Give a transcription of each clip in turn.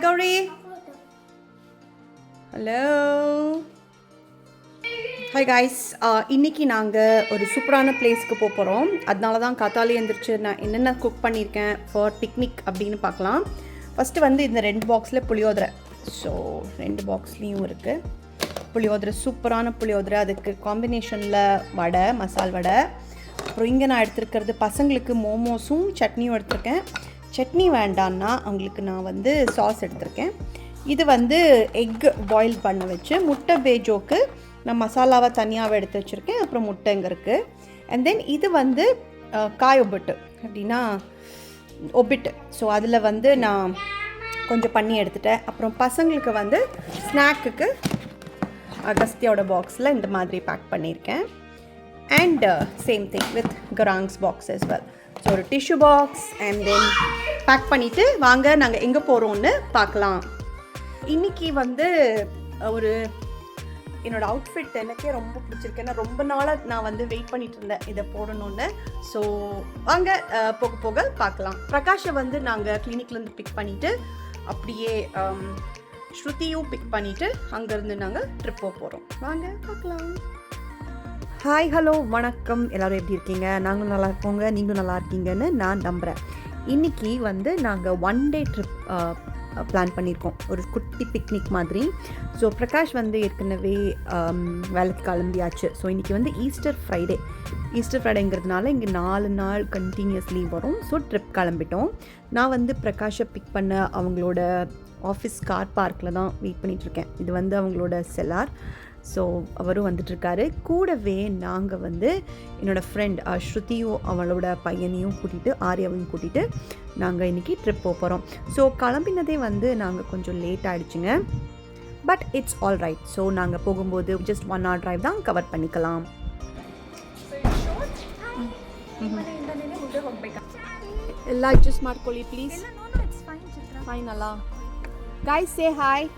Gauri. Hello. Hi guys. இன்னைக்கு நாங்கள் ஒரு சூப்பரான பிளேஸ்க்கு போகிறோம். அதனால தான் காத்தாலே எழுந்திரிச்சு நான் என்னென்ன குக் பண்ணியிருக்கேன் ஃபார் பிக்னிக் அப்படின்னு பார்க்கலாம். ஃபஸ்ட்டு வந்து இந்த 2 பாக்ஸில் புளியோதரை. ஸோ 2 பாக்ஸ்லேயும் இருக்குது புளியோதரை, சூப்பரான புளியோதரை. அதுக்கு காம்பினேஷனில் வடை, மசால் வடை. அப்புறம் இங்கே நான் எடுத்துருக்கிறது பசங்களுக்கு மோமோஸும் சட்னியும் எடுத்திருக்கேன். சட்னி வேண்டான்னா அவங்களுக்கு நான் வந்து சாஸ் எடுத்திருக்கேன். இது வந்து எக் பாயில் பண்ண வச்சு முட்டை பேஜோக்கு நான் மசாலாவை தனியாக எடுத்து வச்சுருக்கேன். அப்புறம் முட்டை இங்கே இருக்குது. அண்ட் தென் இது வந்து காய் ஒப்பிட்டு அப்படின்னா ஒப்பிட்டு. ஸோ அதில் வந்து நான் கொஞ்சம் பண்ணி எடுத்துட்டேன். அப்புறம் பசங்களுக்கு வந்து ஸ்நாக்குக்கு அகஸ்தியோட பாக்ஸில் இந்த மாதிரி பேக் பண்ணியிருக்கேன். அண்ட் சேம் திங் வித் கராங்ஸ் பாக்ஸ் as well. ஸோ ஒரு tissue box and then pack பண்ணிவிட்டு வாங்க நாங்கள் எங்கே போகிறோன்னு பார்க்கலாம். இன்றைக்கி வந்து ஒரு என்னோடய அவுட்ஃபிட் எனக்கே ரொம்ப பிடிச்சிருக்கு. ஏன்னா ரொம்ப நாளாக நான் வந்து வெயிட் பண்ணிட்டு இருந்தேன் இதை போடணுன்னு. ஸோ வாங்க போக போக பார்க்கலாம். பிரகாஷை வந்து நாங்கள் கிளினிக்லேருந்து பிக் பண்ணிவிட்டு அப்படியே ஸ்ருதியும் பிக் பண்ணிவிட்டு அங்கேருந்து நாங்கள் ட்ரிப் போகிறோம். வாங்க பார்க்கலாம். ஹாய், ஹலோ, வணக்கம். எல்லோரும் எப்படி இருக்கீங்க? நாங்களும் நல்லா இருக்கோங்க, நீங்களும் நல்லா இருக்கீங்கன்னு நான் நம்புகிறேன். இன்றைக்கி வந்து நாங்கள் 1 டே ட்ரிப் பிளான் பண்ணியிருக்கோம், ஒரு குட்டி பிக்னிக் மாதிரி. ஸோ பிரகாஷ் வந்து ஏற்கனவே வேலைக்கு கிளம்பியாச்சு. ஸோ இன்றைக்கி வந்து ஈஸ்டர் ஃப்ரைடேங்கிறதுனால இங்கே 4 நாள் கண்டினியூஸ் லீவ் வரும். ஸோ ட்ரிப் கிளம்பிட்டோம். நான் வந்து பிரகாஷை பிக் பண்ண அவங்களோட ஆஃபீஸ் கார் பார்க்கில் தான் வெயிட் பண்ணிகிட்ருக்கேன். இது வந்து அவங்களோட செல்லார். ஸோ அவரும் வந்துட்டுருக்காரு. கூடவே நாங்கள் வந்து என்னோடய ஃப்ரெண்ட் ஸ்ருதியும் அவளோட பையனையும் கூட்டிகிட்டு, ஆர்யாவையும் கூட்டிகிட்டு நாங்கள் இன்றைக்கி ட்ரிப் போகிறோம். ஸோ கிளம்பினதே வந்து நாங்கள் கொஞ்சம் லேட் ஆகிடுச்சுங்க. But it's all right. So நாங்கள் போகும்போது ஜஸ்ட் 1 hour drive தான் ಕವರ್ பண்ணிக்கலாம். ಎಲ್ಲ ಅಡ್ಜಸ್ಟ್ ಮಾಡ್ಕೊಳ್ಳಿ ಪ್ಲೀಸ್. ಫೈನ್ ಅಲ್ಲ ಗಾಯ್ಸ್, ಸೇ ಹಾಯ್.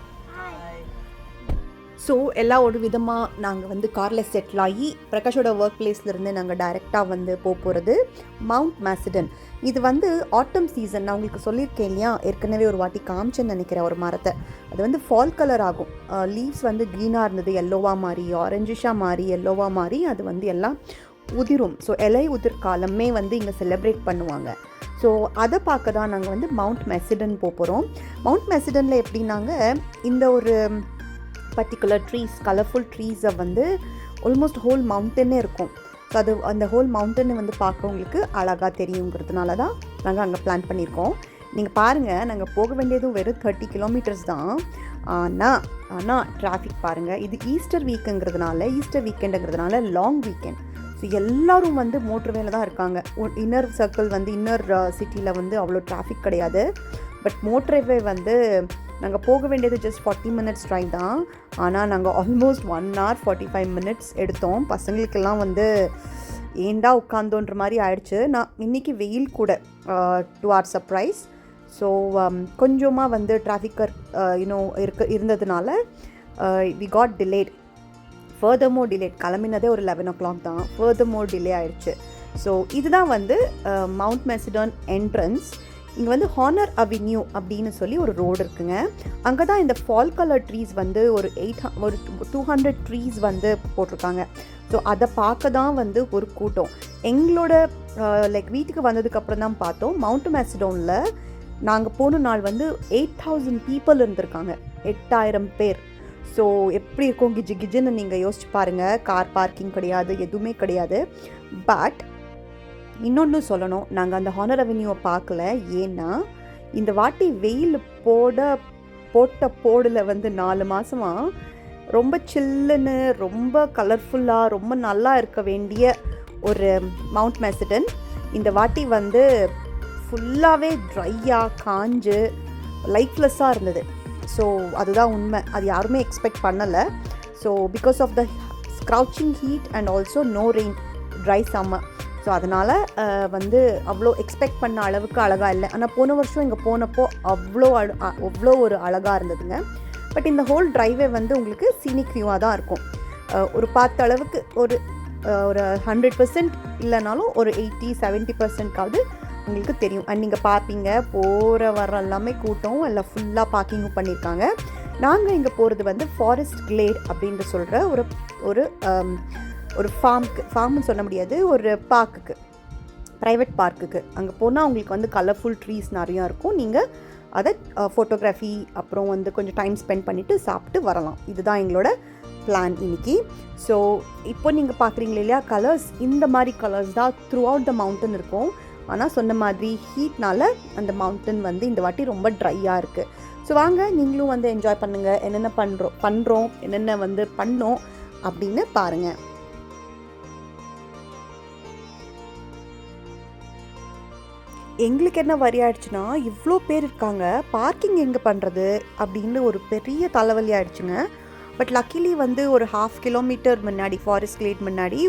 ஸோ எல்லா ஒரு விதமாக நாங்கள் வந்து காரில் செட்டில் ஆகி பிரகாஷோட ஒர்க் பிளேஸ்லேருந்து நாங்கள் டைரெக்டாக வந்து போகிறது மவுண்ட் மேசிடன். இது வந்து ஆட்டம் சீசன். நான் உங்களுக்கு சொல்லியிருக்கேன் இல்லையா, ஏற்கனவே ஒரு வாட்டி காமிச்சேன்னு நினைக்கிறேன் ஒரு மரத்தை. அது வந்து ஃபால் கலர் ஆகும். லீவ்ஸ் வந்து க்ரீனாக இருந்தது, எல்லோவாக மாறி, ஆரஞ்சிஷாக மாறி, எல்லோவாக மாறி அது வந்து எல்லாம் உதிரும். ஸோ இலை உதிர் காலமே வந்து இங்கே செலிப்ரேட் பண்ணுவாங்க. ஸோ அதை பார்க்க தான் நாங்கள் வந்து மவுண்ட் மெசிடன் போகிறோம். மவுண்ட் மெசிடனில் எப்படின்னாங்க, இந்த ஒரு பர்டிகுலர் ட்ரீஸ், கலர்ஃபுல் ட்ரீஸை வந்து ஆல்மோஸ்ட் ஹோல் மவுண்டனே இருக்கும். ஸோ அது அந்த ஹோல் மவுண்டனை வந்து பார்க்குறவங்களுக்கு அழகாக தெரியுங்கிறதுனால தான் நாங்கள் அங்கே பிளான் பண்ணியிருக்கோம். நீங்கள் பாருங்கள், நாங்கள் போக வேண்டியதும் வெறும் 30 kilometers தான். ஆனால் டிராஃபிக் பாருங்கள். இது ஈஸ்டர் வீக்கெண்டுங்கிறதுனால லாங் வீக்கெண்ட். ஸோ எல்லோரும் வந்து மோட்டர்வேல தான் இருக்காங்க. இன்னர் சர்க்கிள் வந்து இன்னர் சிட்டியில் வந்து அவ்வளோ டிராஃபிக் கிடையாது. பட் மோட்டர்வே வந்து நாங்கள் போக வேண்டியது ஜஸ்ட் 40 minutes drive தான். ஆனால் நாங்கள் ஆல்மோஸ்ட் 1 hour 45 minutes எடுத்தோம். பசங்களுக்கெல்லாம் வந்து ஏண்டா உட்காந்தோன்ற மாதிரி ஆயிடுச்சு. நான் இன்றைக்கி வெயில் கூட, to our surprise. ஸோ கொஞ்சமாக வந்து டிராஃபிக்கர் இருந்ததுனால we got delayed. furthermore delayed. கிளம்பினதே ஒரு 11 o'clock தான். furthermore delay ஆயிடுச்சு. ஸோ இதுதான் வந்து மவுண்ட் மெசிடான் என்ட்ரன்ஸ். இங்கே வந்து ஹானர் அவென்யூ அப்படின்னு சொல்லி ஒரு ரோடு இருக்குங்க. அங்கே தான் இந்த ஃபால் கலர் ட்ரீஸ் வந்து ஒரு 200 ட்ரீஸ் வந்து போட்டிருக்காங்க. ஸோ அதை பார்க்க தான் வந்து ஒரு கூட்டம். எங்களோட வீட்டுக்கு வந்ததுக்கப்புறம் தான் பார்த்தோம், மவுண்ட் மெசிடோனில் நாங்கள் போன நாள் வந்து 8000 people இருந்திருக்காங்க. 8000 பேர். ஸோ எப்படி இருக்கும் கிஜி கிஜின்னு நீங்கள் யோசிச்சு பாருங்கள். கார் பார்க்கிங் கிடையாது, எதுவுமே கிடையாது. பட் இன்னொன்று சொல்லணும், நாங்கள் அந்த ஹானர் அவென்யூவை பார்க்கல. ஏன்னா இந்த வாட்டி வெயில் போடில் வந்து 4 மாதமாக ரொம்ப சில்லுன்னு, ரொம்ப கலர்ஃபுல்லாக, ரொம்ப நல்லா இருக்க வேண்டிய ஒரு மவுண்ட் மெசிடன் இந்த வாட்டி வந்து ஃபுல்லாகவே ட்ரையாக காஞ்சு லைஃப்லெஸ்ஸாக இருந்தது. ஸோ அதுதான் உண்மை. அது யாருமே எக்ஸ்பெக்ட் பண்ணலை. So because of the scorching heat and also no rain, dry summer. So அதனால் வந்து அவ்வளோ எக்ஸ்பெக்ட் பண்ண அளவுக்கு அழகாக இல்லை. ஆனால் போன வருஷம் இங்கே போனப்போ அவ்வளோ ஒரு அழகாக இருந்ததுங்க. பட் இந்த ஹோல் ட்ரைவே வந்து உங்களுக்கு சீனிக் வியூவாக தான் இருக்கும். ஒரு பார்த்த அளவுக்கு ஒரு 100% இல்லைனாலும் ஒரு 80-70% உங்களுக்கு தெரியும். அண்ட் நீங்கள் பார்ப்பீங்க போகிற வர எல்லாமே கூட்டம் எல்லாம் ஃபுல்லாக பார்க்கிங்கும் பண்ணியிருக்காங்க. நாங்கள் இங்கே போகிறது வந்து ஃபாரஸ்ட் கிளேட் அப்படின்ட்டு சொல்கிற ஒரு ஒரு ஒரு ஃபார்ம்னு சொல்ல முடியாது, ஒரு பார்க்குக்கு, ப்ரைவேட் பார்க்குக்கு. அங்கே போனால் உங்களுக்கு வந்து கலர்ஃபுல் ட்ரீஸ் நிறையா இருக்கும். நீங்கள் அதை ஃபோட்டோகிராஃபி அப்புறம் வந்து கொஞ்சம் டைம் ஸ்பெண்ட் பண்ணிவிட்டு சாப்பிட்டு வரலாம். இதுதான் எங்களோட பிளான் இன்றைக்கி. ஸோ இப்போ நீங்கள் பார்க்குறீங்களே இல்லையா கலர்ஸ், இந்த மாதிரி கலர்ஸ் தான் த்ரூ அவுட் த மவுண்டன் இருக்கும். ஆனால் சொன்ன மாதிரி ஹீட்னால் அந்த மவுண்டன் வந்து இந்த வாட்டி ரொம்ப ட்ரையாக இருக்குது. ஸோ வாங்க நீங்களும் வந்து என்ஜாய் பண்ணுங்கள். என்னென்ன பண்ணுறோம் என்னென்ன வந்து பண்ணோம் அப்படின்னு பாருங்கள். எங்களுக்கு என்ன வரி ஆயிடுச்சுன்னா, இவ்வளோ பேர் இருக்காங்க, பார்க்கிங் எங்கே பண்ணுறது அப்படின்னு ஒரு பெரிய தலைவலி ஆயிடுச்சுங்க. பட் லக்கிலி வந்து ஒரு 1/2 கிலோமீட்டர் முன்னாடி, ஃபாரஸ்ட் கிளேட் முன்னாடி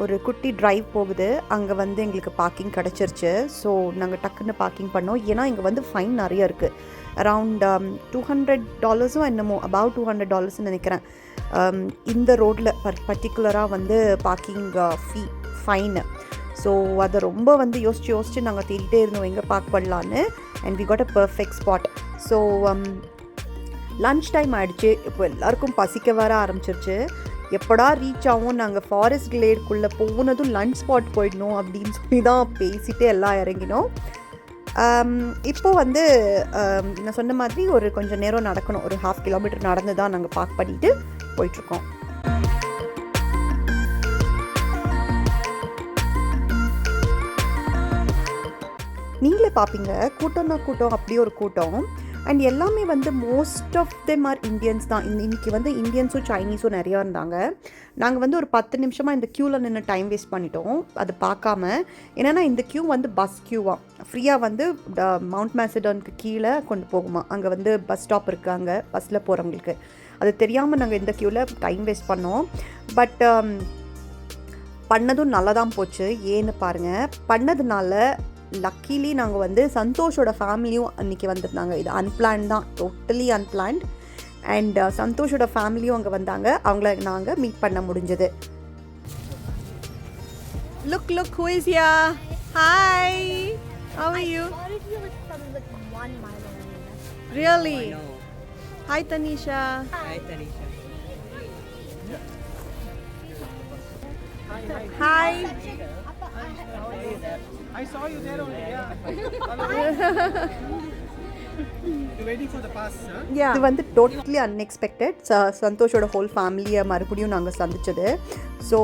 ஒரு குட்டி ட்ரைவ் போகுது. அங்கே வந்து எங்களுக்கு பார்க்கிங் கிடச்சிருச்சு. ஸோ நாங்கள் டக்குன்னு பார்க்கிங் பண்ணோம். ஏன்னா இங்கே வந்து ஃபைன் நிறைய இருக்குது. அரவுண்ட் $200 என்னமோ, அபவுட் $200 நினைக்கிறேன் இந்த ரோட்டில் பர்டிகுலராக வந்து பார்க்கிங் ஃபைனு. ஸோ அதை ரொம்ப வந்து யோசிச்சு நாங்கள் தேடிட்டே இருந்தோம் எங்கே பார்க் பண்ணலான்னு. And we got a perfect spot. So lunch time ஆகிடுச்சு. இப்போ எல்லாருக்கும் பசிக்க வர ஆரம்பிச்சிருச்சு. எப்படா ரீச் ஆகும், நாங்கள் ஃபாரஸ்ட் கிளேடுக்குள்ளே போனதும் லன்ச் ஸ்பாட் போயிடணும் அப்படின்னு சொல்லி தான் பேசிகிட்டே எல்லாம் இறங்கினோம். இப்போ வந்து நான் சொன்ன மாதிரி ஒரு கொஞ்சம் நேரம் நடக்கணும். ஒரு 1/2 கிலோமீட்டர் நடந்து தான் நாங்கள் பார்க் பண்ணிவிட்டு போயிட்டுருக்கோம். நீங்களே பார்ப்பீங்க, கூட்டம்னா கூட்டம், அப்படியே ஒரு கூட்டம். அண்ட் எல்லாமே வந்து most of them are Indians தான். இன்றைக்கி வந்து இந்தியன்ஸும் சைனீஸும் நிறையா இருந்தாங்க. நாங்கள் வந்து ஒரு 10 நிமிஷமாக இந்த க்யூவில் நின்று டைம் வேஸ்ட் பண்ணிட்டோம் அது பார்க்காம. என்னென்னா இந்த க்யூ வந்து பஸ் க்யூவாக ஃப்ரீயாக வந்து மவுண்ட் மேசடானுக்கு கீழே கொண்டு போகுமா. அங்கே வந்து பஸ் ஸ்டாப் இருக்குது, அங்கே பஸ்ஸில் போகிறவங்களுக்கு. அது தெரியாமல் நாங்கள் இந்த க்யூவில் டைம் வேஸ்ட் பண்ணோம். பட் பண்ணதும் நல்லா தான் போச்சு. ஏன்னு பாருங்கள், பண்ணதுனால லக்கிலி நாங்கள் வந்து சந்தோஷோட ஃபேமிலியும் அன்றைக்கி வந்திருந்தாங்க. இது அன்பிளான் தான், டோட்டலி அன்பிளான்ட். அண்ட் சந்தோஷோட ஃபேமிலியும் அங்கே வந்தாங்க. அவங்கள நாங்கள் மீட் பண்ண முடிஞ்சது. Look who is here? Hi, how are you? Really? Hi Tanisha. Hi Tanisha. Hi. I saw you there only. Yeah. Hello. You waiting for the bus, huh? Yeah. இது வந்து totally unexpected. சந்தோஷோட whole ஃபேமிலியை மறுபடியும் நாங்கள் சந்திச்சது. So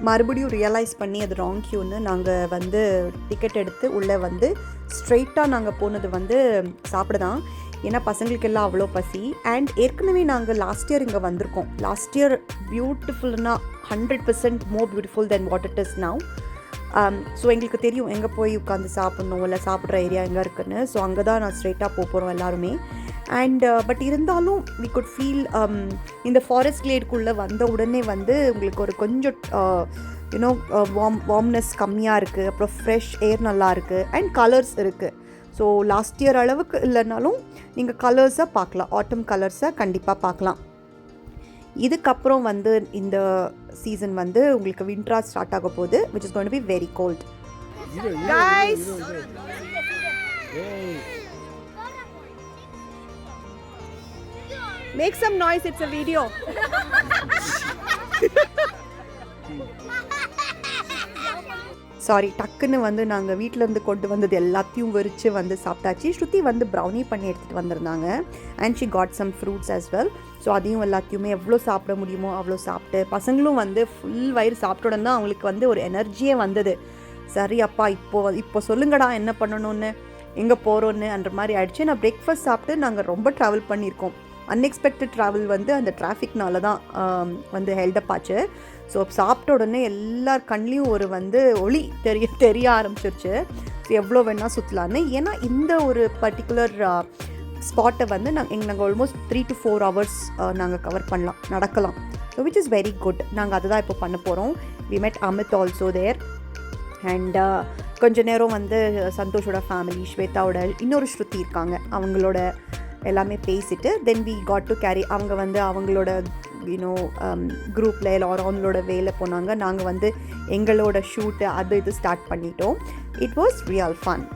மறுபடியும் realise பண்ணி அது wrong க்யூன்னு நாங்கள் வந்து டிக்கெட் எடுத்து உள்ளே வந்து ஸ்ட்ரெயிட்டாக நாங்கள் போனது வந்து சாப்பிட தான். ஏன்னா பசங்களுக்கு எல்லாம் அவ்வளோ பசி. அண்ட் ஏற்கனவே நாங்கள் லாஸ்ட் இயர் இங்கே வந்திருக்கோம். லாஸ்ட் இயர் பியூட்டிஃபுல்னா 100% more beautiful then what it is now. So எங்களுக்கு தெரியும் எங்கே போய் உட்காந்து சாப்பிட்ணும், இல்லை சாப்பிட்ற ஏரியா எங்கே இருக்குன்னு. ஸோ அங்கே தான் நான் ஸ்ட்ரெயிட்டாக போகிறோம் எல்லாருமே. அண்ட் பட் இருந்தாலும் வி குட் ஃபீல் இந்த ஃபாரஸ்ட் கிளேடுக்குள்ளே வந்த உடனே வந்து உங்களுக்கு ஒரு கொஞ்சம் யூனோ வார்ம்னஸ் கம்மியாக இருக்குது. அப்புறம் ஃப்ரெஷ் ஏர் நல்லா இருக்குது. அண்ட் கலர்ஸ் இருக்குது. ஸோ லாஸ்ட் இயர் அளவுக்கு இல்லைனாலும் நீங்கள் கலர்ஸை பார்க்கலாம். ஆட்டம் கலர்ஸை கண்டிப்பாக பார்க்கலாம். இதுக்கப்புறம் வந்து இந்த சீசன் வந்து உங்களுக்கு வின்டராக ஸ்டார்ட் ஆக போகுது, which is going to be very cold. Guys, make some noise, it's a video. Sorry, டக்குன்னு வந்து நாங்கள் வீட்டிலேருந்து கொண்டு வந்தது எல்லாத்தையும் வெறிச்சு வந்து சாப்பிட்டாச்சு. ஸ்ருதி வந்து ப்ரௌனி பண்ணி எடுத்துகிட்டு வந்திருந்தாங்க. And she got some fruits as well. So அதையும் எல்லாத்தையுமே எவ்வளோ சாப்பிட முடியுமோ அவ்வளோ சாப்பிட்டு, பசங்களும் வந்து ஃபுல் வயிறு சாப்பிட்டோட தான் அவங்களுக்கு வந்து ஒரு எனர்ஜியே வந்தது. சரி அப்பா இப்போ சொல்லுங்கடா என்ன பண்ணணும்னு, எங்கே போகிறோன்னு அந்த மாதிரி ஆயிடுச்சு. நான் பிரேக்ஃபாஸ்ட் சாப்பிட்டு நாங்கள் ரொம்ப ட்ராவல் பண்ணியிருக்கோம். அன்எக்ஸ்பெக்டட் ட்ராவல் வந்து அந்த டிராஃபிக்னால தான் வந்து ஹெல்டப் ஆச்சு. ஸோ சாப்பிட்ட உடனே எல்லார் கண்லேயும் ஒரு வந்து ஒளி தெரிய ஆரம்பிச்சிருச்சு. ஸோ எவ்வளோ வேணால் சுற்றலான்னு. ஏன்னா இந்த ஒரு பர்டிகுலர் ஸ்பாட்டை வந்து நாங்கள் ஆல்மோஸ்ட் 3 to 4 hours நாங்கள் கவர் பண்ணலாம், நடக்கலாம். So which is very good. நாங்கள் அதை தான் இப்போ பண்ண போகிறோம். வி மெட் அமித் ஆல்சோ தேர். அண்ட் கொஞ்ச நேரம் வந்து சந்தோஷோட ஃபேமிலி, ஸ்வேதாவோட இன்னொரு ஸ்ருதி இருக்காங்க, அவங்களோட எல்லாமே பேசிட்டு then we got to carry. அவங்க வந்து அவங்களோட யூனோ குரூப்பில் எல்லோரும் அவங்களோட வேலை போனாங்க. நாங்கள் வந்து எங்களோட ஷூட்டு அது இது ஸ்டார்ட் பண்ணிட்டோம். It was real fun.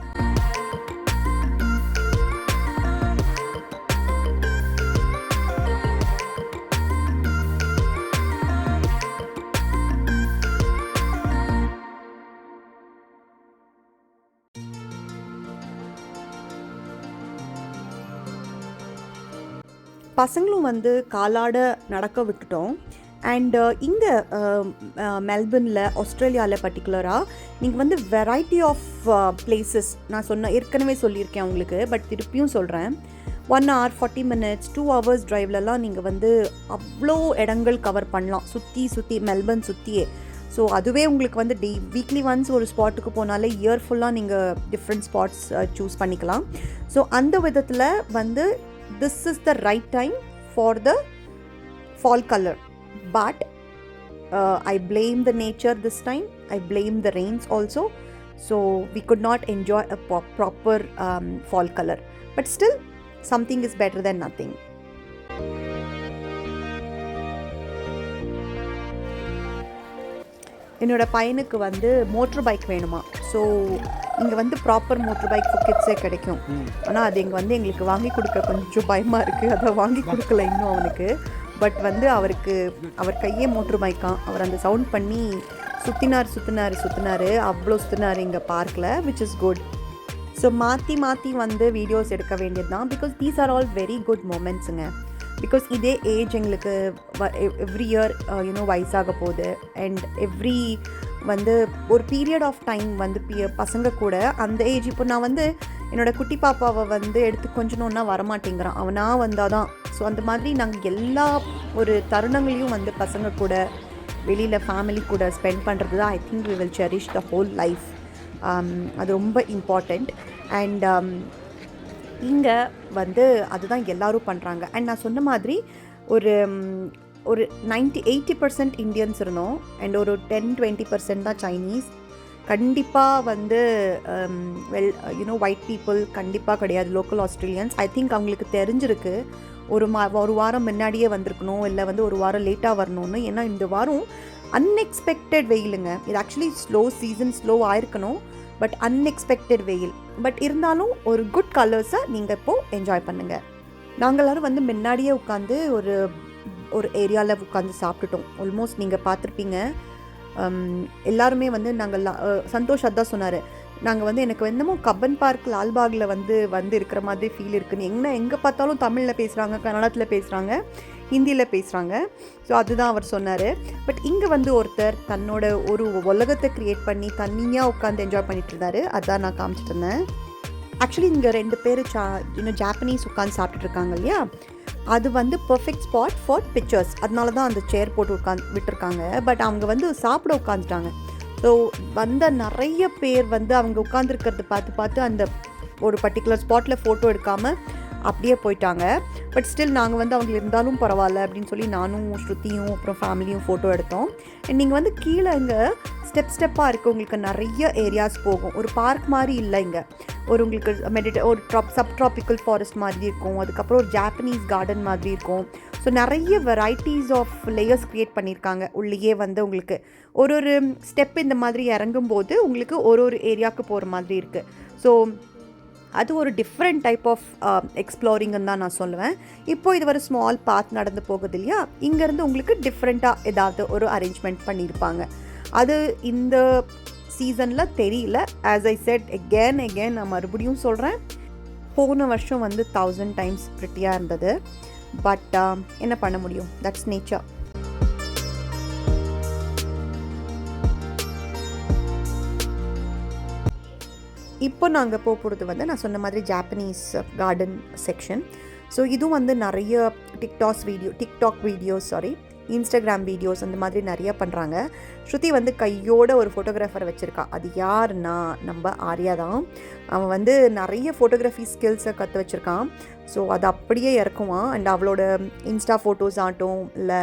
பசங்களும் வந்து காலாட நடக்க விட்டுட்டோம். அண்ட் இங்கே மெல்பர்னில் ஆஸ்திரேலியாவில் பர்டிகுலராக நீங்கள் வந்து வெரைட்டி ஆஃப் பிளேசஸ் நான் ஏற்கனவே சொல்லியிருக்கேன் உங்களுக்கு, பட் திருப்பியும் சொல்கிறேன். 1 hour 40 minutes 2 hours ட்ரைவ்லலாம் நீங்கள் வந்து அவ்வளோ இடங்கள் கவர் பண்ணலாம், சுற்றி மெல்பர்ன் சுற்றியே. ஸோ அதுவே உங்களுக்கு வந்து வீக்லி ஒன்ஸ் ஒரு ஸ்பாட்டுக்கு போனாலே இயர் ஃபுல்லாக நீங்கள் டிஃப்ரெண்ட் ஸ்பாட்ஸ் சூஸ் பண்ணிக்கலாம். ஸோ அந்த விதத்தில் வந்து this is the right time for the fall color, but I blame the nature this time. I blame the rains also, so we could not enjoy a proper fall color, but still something is better than nothing. என்னோட பையனுக்கு வந்து motor bike வேணுமா. So இங்கே வந்து proper motor bike for கிட்ஸே கிடைக்கும். ஆனால் அது இங்கே வந்து எங்களுக்கு வாங்கி கொடுக்க கொஞ்சம் பயமாக இருக்குது. அதை வாங்கி கொடுக்கல இன்னும் அவனுக்கு. பட் வந்து அவர் கையே மோட்டர் பைக்கான். அவர் அந்த சவுண்ட் பண்ணி சுற்றினார் அவ்வளோ சுற்றினார் இங்கே பார்க்கில், விச் இஸ் குட். ஸோ மாற்றி வந்து வீடியோஸ் எடுக்க வேண்டியது தான். Because these are all very good மூமெண்ட்ஸுங்க. பிகாஸ் இதே ஏஜ் எங்களுக்கு எவ்ரி இயர் யூனோ வயசாக போகுது. அண்ட் எவ்ரி வந்து ஒரு பீரியட் ஆஃப் டைம் வந்து பசங்க கூட அந்த ஏஜ். இப்போ நான் வந்து என்னோடய குட்டி பாப்பாவை வந்து எடுத்து கொஞ்சணுன்னா வரமாட்டேங்கிறான், அவனாக வந்தால் தான். ஸோ அந்த மாதிரி நாங்கள் எல்லா ஒரு தருணங்களையும் வந்து பசங்க கூட வெளியில் ஃபேமிலி கூட ஸ்பெண்ட் பண்ணுறது தான் I think we will cherish the whole life. அது ரொம்ப இம்பார்ட்டண்ட். அண்ட் இங்கே வந்து அதுதான் எல்லோரும் பண்ணுறாங்க. அண்ட் நான் சொன்ன மாதிரி ஒரு 90-80% இந்தியன்ஸ் இருந்தோம். அண்ட் ஒரு 10-20% தான் சைனீஸ். கண்டிப்பாக வந்து யூனோ ஒயிட் பீப்புள் கண்டிப்பாக கிடையாது, லோக்கல் ஆஸ்திரேலியன்ஸ். ஐ திங்க் அவங்களுக்கு தெரிஞ்சிருக்கு ஒரு வாரம் முன்னாடியே வந்திருக்கணும், இல்லை வந்து ஒரு வாரம் லேட்டாக வரணும்னு. ஏன்னா இந்த வாரம் அன்எக்ஸ்பெக்டட் வெயிலுங்க. இது ஆக்சுவலி ஸ்லோ ஆயிருக்கணும், பட் அன்எக்ஸ்பெக்டட் வெயில். பட் இருந்தாலும் ஒரு குட் கலர்ஸை நீங்கள் இப்போது என்ஜாய் பண்ணுங்கள். நாங்கள் எல்லோரும் வந்து முன்னாடியே உட்காந்து ஒரு ஏரியாவில் உட்காந்து சாப்பிட்டுட்டோம். ஆல்மோஸ்ட் நீங்கள் பார்த்துருப்பீங்க. எல்லாருமே வந்து நாங்கள் சந்தோஷ் அதான் சொன்னார், நாங்கள் வந்து எனக்கு என்னமோ கப்பன் பார்க் லால்பாகில் வந்து இருக்கிற மாதிரி ஃபீல் இருக்குன்னு. எங்கே பார்த்தாலும் தமிழில் பேசுகிறாங்க, கன்னடத்தில் பேசுகிறாங்க, ஹிந்தியில் பேசுகிறாங்க. ஸோ அதுதான் அவர் சொன்னார். பட் இங்கே வந்து ஒருத்தர் தன்னோட ஒரு உலகத்தை க்ரியேட் பண்ணி தனியாக உட்காந்து என்ஜாய் பண்ணிட்டு இருந்தார். அதான் நான் காமிச்சிட்டு இருந்தேன். ஆக்சுவலி இங்கே 2 பேர் இன்னும் ஜாப்பனீஸ் உட்காந்து சாப்பிட்டுருக்காங்க இல்லையா, அது வந்து பர்ஃபெக்ட் ஸ்பாட் ஃபார் பிக்சர்ஸ். அதனால தான் அந்த சேர் போட்டு விட்டுருக்காங்க. பட் அவங்க வந்து சாப்பிட உட்காந்துட்டாங்க. ஸோ வந்த நிறைய பேர் வந்து அவங்க உட்காந்துருக்கிறது பார்த்து அந்த ஒரு பர்டிகுலர் ஸ்பாட்டில் ஃபோட்டோ எடுக்காமல் அப்படியே போயிட்டாங்க. பட் ஸ்டில் நாங்கள் வந்து அவங்க இருந்தாலும் பரவாயில்ல அப்படின்னு சொல்லி நானும் ஸ்ருதியும் அப்புறம் ஃபேமிலியும் ஃபோட்டோ எடுத்தோம். அண்ட் நீங்கள் வந்து கீழே இங்கே ஸ்டெப்பாக இருக்குது, உங்களுக்கு நிறைய ஏரியாஸ் போகும். ஒரு பார்க் மாதிரி இல்லை இங்கே. உங்களுக்கு ஒரு சப்ட்ராபிக்கல் ஃபாரஸ்ட் மாதிரி இருக்கும். அதுக்கப்புறம் ஒரு ஜாப்பனீஸ் கார்டன் மாதிரி இருக்கும். ஸோ நிறைய வெரைட்டிஸ் ஆஃப் லேயர்ஸ் க்ரியேட் பண்ணியிருக்காங்க. உள்ளேயே வந்து உங்களுக்கு ஒரு ஸ்டெப் இந்த மாதிரி இறங்கும்போது உங்களுக்கு ஒரு ஏரியாவுக்கு போகிற மாதிரி இருக்குது. ஸோ அது ஒரு டிஃப்ரெண்ட் டைப் ஆஃப் எக்ஸ்ப்ளோரிங்னு தான் நான் சொல்லுவேன். இப்போது இது ஒரு ஸ்மால் பாத் நடந்து போகுது இல்லையா, இங்கேருந்து உங்களுக்கு டிஃப்ரெண்ட்டாக ஏதாவது ஒரு அரேஞ்ச்மெண்ட் பண்ணியிருப்பாங்க. அது இந்த சீசனில் தெரியல. ஆஸ் ஐ செட் again நான் மறுபடியும் சொல்கிறேன், போன வருஷம் வந்து 1000 times ப்ரிட்டியாக இருந்தது. பட் என்ன பண்ண முடியும், தட்ஸ் நேச்சர். இப்போ நாங்கள் போகிறது வந்து நான் சொன்ன மாதிரி ஜாப்பனீஸ் கார்டன் செக்ஷன். ஸோ இதுவும் வந்து நிறைய டிக்டாக் வீடியோஸ் இன்ஸ்டாகிராம் வீடியோஸ் அந்த மாதிரி நிறையா பண்ணுறாங்க. ஸ்ருதி வந்து கையோட ஒரு ஃபோட்டோகிராஃபரை வச்சுருக்கா. அது யாருன்னா நம்ம ஆர்யா தான். அவன் வந்து நிறைய ஃபோட்டோகிராஃபி ஸ்கில்ஸை கற்று வச்சுருக்கான். ஸோ அது அப்படியே இறக்குவான். அண்ட் அவளோட இன்ஸ்டா ஃபோட்டோஸ் ஆகட்டும் இல்லை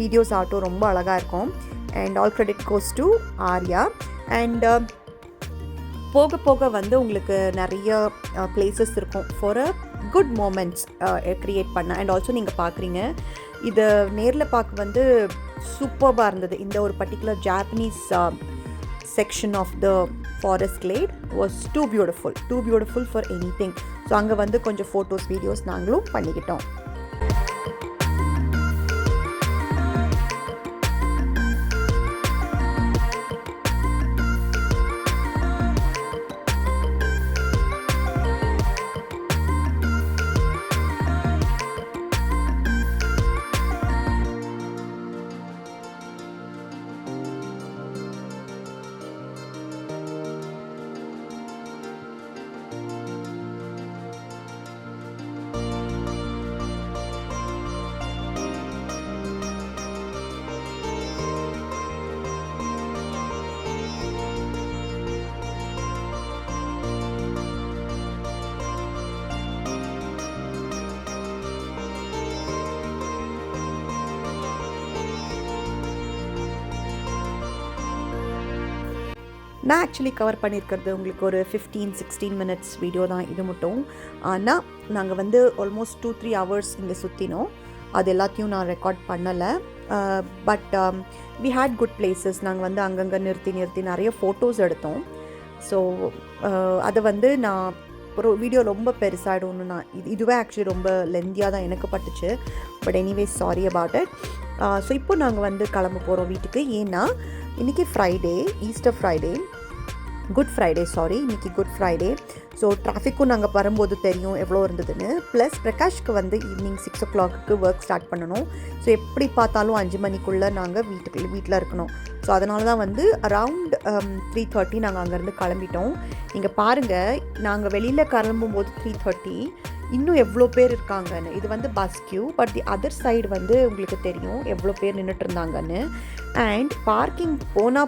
வீடியோஸ் ஆகட்டும் ரொம்ப அழகாக இருக்கும். And all credit goes to Arya. And போக போக வந்து உங்களுக்கு நிறைய பிளேசஸ் இருக்கும் for a good moments create பண்ண. அண்ட் ஆல்சோ நீங்கள் பார்க்குறீங்க இதை நேரில் பார்க்க வந்து சூப்பர்பாக இருந்தது. இந்த ஒரு particular Japanese section of the forest glade was too beautiful for anything. So அங்கே வந்து கொஞ்சம் ஃபோட்டோஸ் வீடியோஸ் நாங்களும் பண்ணிக்கிட்டோம். நான் ஆக்சுவலி கவர் பண்ணியிருக்கிறது உங்களுக்கு ஒரு 15-16 மினிட்ஸ் வீடியோ தான் இது மட்டும். ஆனால் நாங்கள் வந்து ஆல்மோஸ்ட் 2-3 ஹவர்ஸ் இங்கே சுற்றினோம். அது எல்லாத்தையும் நான் ரெக்கார்ட் பண்ணலை. But we had good places. நாங்கள் வந்து அங்கங்கே நிறுத்தி நிறைய ஃபோட்டோஸ் எடுத்தோம். ஸோ அதை வந்து நான் ஒரு வீடியோ ரொம்ப பெருசாகிடும்னு நான் இதுவே ஆக்சுவலி ரொம்ப லெந்தியாக தான் எனக்கு பட்டுச்சு. But anyway sorry about it. So இப்போ நாங்கள் வந்து கிளம்ப போகிறோம் வீட்டுக்கு. ஏன்னா இன்றைக்கி Friday, Easter Friday, good Friday. So டிராஃபிக்கும் நாங்கள் வரும்போது தெரியும் எவ்வளோ இருந்ததுன்னு. ப்ளஸ் பிரகாஷ்க்கு வந்து ஈவினிங் 6 o'clock ஒர்க் ஸ்டார்ட் பண்ணணும். ஸோ எப்படி பார்த்தாலும் 5 மணிக்குள்ளே நாங்கள் வீட்டில் இருக்கணும். ஸோ அதனால தான் வந்து அரவுண்ட் 3:30 நாங்கள் அங்கேருந்து கிளம்பிட்டோம். நீங்கள் பாருங்கள், நாங்கள் வெளியில் கிளம்பும்போது 3:30 இன்னும் எவ்வளோ பேர் இருக்காங்கன்னு. இது வந்து bus queue, but the other side வந்து உங்களுக்கு தெரியும் எவ்வளோ பேர் நின்றுட்டு இருந்தாங்கன்னு. அண்ட் பார்க்கிங்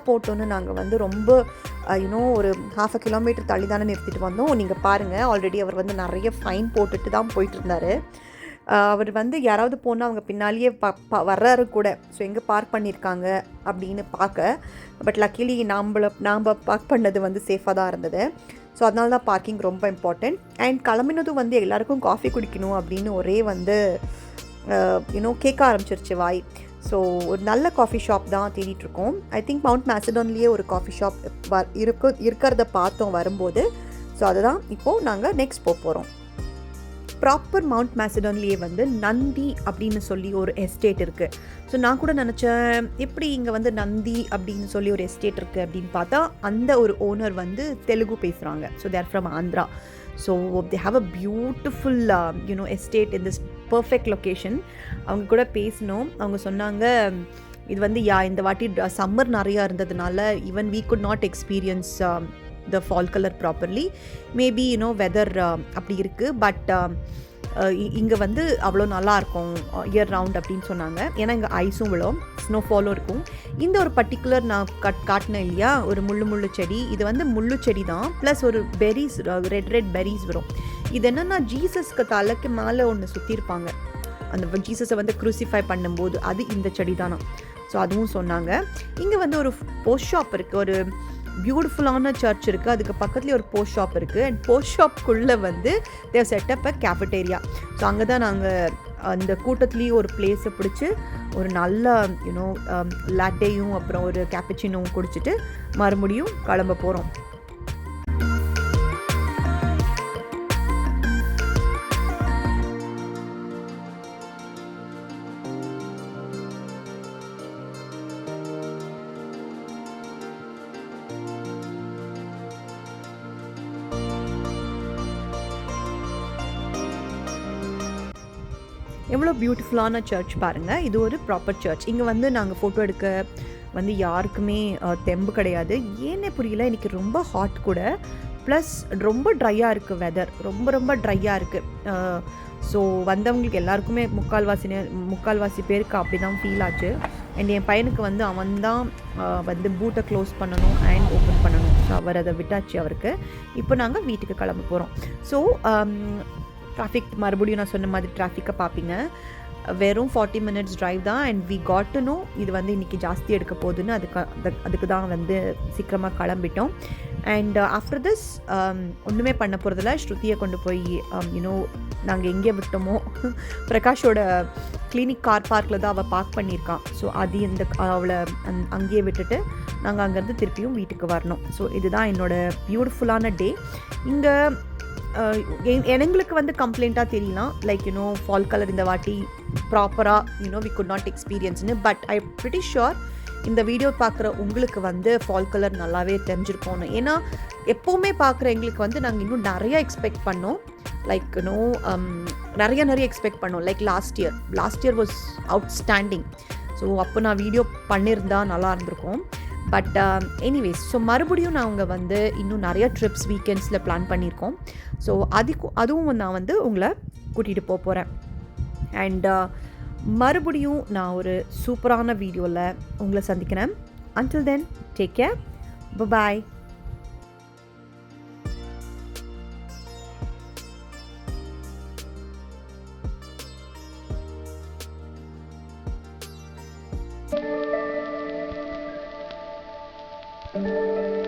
போட்டோன்னு நாங்கள் வந்து ரொம்ப ஒரு 1/2 கிலோமீட்டர் தள்ளி தானே நிறுத்திட்டு வந்தோம். நீங்கள் பாருங்கள், ஆல்ரெடி அவர் வந்து நிறைய ஃபைன் போட்டுட்டு தான் போயிட்டு இருந்தார். அவர் வந்து யாராவது போனால் அவங்க பின்னாலேயே வர்றாரு கூட. ஸோ எங்கே பார்க் பண்ணியிருக்காங்க அப்படின்னு பார்க்க. பட் லக்கிலி நாம் பார்க் பண்ணது வந்து சேஃபாக தான் இருந்தது. ஸோ அதனால தான் பார்க்கிங் ரொம்ப இம்பார்ட்டண்ட். அண்ட் கிளம்பினதும் வந்து எல்லாருக்கும் காஃபி குடிக்கணும் அப்படின்னு ஒரே வந்து கேட்க ஆரம்பிச்சிருச்சு வாய். ஸோ ஒரு நல்ல காஃபி ஷாப் தான் தேடிட்டுருக்கோம். ஐ திங்க் மவுண்ட் மேசடோன்லேயே ஒரு காஃபி ஷாப் இருக்கிறத பார்த்தோம் வரும்போது. ஸோ அதுதான் இப்போது நாங்கள் நெக்ஸ்ட் போகிறோம். ப்ராப்பர் மவுண்ட் மேசடோன்லேயே வந்து நந்தி அப்படின்னு சொல்லி ஒரு எஸ்டேட் இருக்குது. ஸோ நான் கூட நினச்சேன் எப்படி இங்கே வந்து நந்தி அப்படின்னு சொல்லி ஒரு எஸ்டேட் இருக்குது அப்படின்னு பார்த்தா அந்த ஒரு ஓனர் வந்து தெலுங்கு பேசுகிறாங்க. So they're from Andhra. So they have a beautiful estate in this perfect location. அவங்க கூட பேசினோம். அவங்க சொன்னாங்க இது வந்து இந்த வாட்டி சம்மர் நிறையா இருந்ததுனால even we could not experience the fall color properly. Maybe weather அப்படி இருக்குது. பட் இங்கே வந்து அவ்வளோ நல்லாயிருக்கும் இயர் ரவுண்ட் அப்படின்னு சொன்னாங்க. ஏன்னா இங்கே ஐஸும் விழும், ஸ்னோஃபாலும் இருக்கும். இந்த ஒரு பர்டிகுலர் நான் காட்டினேன் இல்லையா, ஒரு முள்ளு செடி. இது வந்து முள்ளு செடி தான், ப்ளஸ் ஒரு பெரிஸ், ரெட் பெரிஸ் வரும். இது என்னென்னா ஜீசஸ்க்கு தலைக்கு மேலே ஒன்று சுற்றிருப்பாங்க. அந்த ஜீசஸை வந்து க்ரூசிஃபை பண்ணும்போது அது இந்த செடி தானா. ஸோ அதுவும் சொன்னாங்க. இங்கே வந்து ஒரு போஸ்ட் ஷாப் இருக்குது, ஒரு பியூட்டிஃபுல்லான சர்ச் இருக்குது, அதுக்கு பக்கத்துலேயே ஒரு போஸ்ட் ஷாப் இருக்குது. அண்ட் போஸ்ட் ஷாப்புக்குள்ளே வந்து தேவ் செட்டப் அ கேஃபட்டேரியா. ஸோ அங்கே தான் நாங்கள் அந்த கூட்டத்துலேயும் ஒரு பிளேஸை பிடிச்சி ஒரு நல்ல லாட்டேயும் அப்புறம் ஒரு கேப்பச்சினோவும் குடிச்சிட்டு மறுபடியும் கிளம்ப போகிறோம். எவ்வளோ பியூட்டிஃபுல்லான சர்ச் பாருங்கள். இது ஒரு ப்ராப்பர் சர்ச். இங்கே வந்து நாங்கள் ஃபோட்டோ எடுக்க வந்து யாருக்குமே தெம்பு கிடையாது. ஏன்னே புரியல. இன்றைக்கி ரொம்ப ஹாட் கூட, ப்ளஸ் ரொம்ப ட்ரையாக இருக்குது வெதர், ரொம்ப ட்ரையாக இருக்குது. ஸோ வந்தவங்களுக்கு எல்லாருக்குமே முக்கால்வாசி பேருக்கு அப்படி தான் ஃபீல் ஆச்சு. அண்ட் என் பையனுக்கு வந்து அவன் தான் வந்து பூட்டை க்ளோஸ் பண்ணணும் அண்ட் ஓப்பன் பண்ணணும். ஸோ அவர் அதை விட்டாச்சு அவருக்கு. இப்போ நாங்கள் வீட்டுக்கு கிளம்ப போகிறோம். ஸோ டிராஃபிக் மறுபடியும் நான் சொன்ன மாதிரி டிராஃபிக்கை பார்ப்பீங்க. வெறும் 40 minutes ட்ரைவ் தான். And we got to know இது வந்து இன்றைக்கி ஜாஸ்தி எடுக்க போகுதுன்னு அதுக்கு தான் வந்து சீக்கிரமாக கிளம்பிட்டோம். அண்ட் ஆஃப்டர் திஸ் ஒன்றுமே பண்ண போகிறதில்ல. ஸ்ருதியை கொண்டு போய் நாங்கள் எங்கே விட்டோமோ பிரகாஷோட கிளினிக் கார் பார்க்கில் தான் அவள் பார்க் பண்ணியிருக்கான். ஸோ அது அவளை அங்கேயே விட்டுட்டு நாங்கள் அங்கேருந்து திருப்பியும் வீட்டுக்கு வரணும். ஸோ இதுதான் என்னோடய பியூட்டிஃபுல்லான டே. இங்கே எங்களுக்கு வந்து கம்ப்ளைண்ட்டாக தெரியலாம், லைக் ஃபால் கலர் இந்த வாட்டி ப்ராப்பராக வி குட் நாட் எக்ஸ்பீரியன்ஸ்னு. பட் ஐ ப்ரிட்டி ஷுர் இந்த வீடியோ பார்க்குற உங்களுக்கு வந்து ஃபால் கலர் நல்லாவே தெரிஞ்சிருக்கோன்னு. ஏன்னா எப்போவுமே பார்க்குற எங்களுக்கு வந்து நாங்கள் இன்னும் நிறைய எக்ஸ்பெக்ட் பண்ணோம். லைக் நிறைய எக்ஸ்பெக்ட் பண்ணோம். Like last year was outstanding. So அப்போ நான் வீடியோ பண்ணியிருந்தா நல்லா இருந்திருக்கும். பட் எனிவேஸ், ஸோ மறுபடியும் நாங்கள் வந்து இன்னும் நிறைய ட்ரிப்ஸ் வீக்கெண்ட்ஸில் பிளான் பண்ணியிருக்கோம். ஸோ அதுவும் நான் வந்து உங்களை கூட்டிகிட்டு போகிறேன். அண்ட் மறுபடியும் நான் ஒரு சூப்பரான வீடியோவில் உங்களை சந்திக்கிறேன். until then, take care. Bye-bye. Thank you.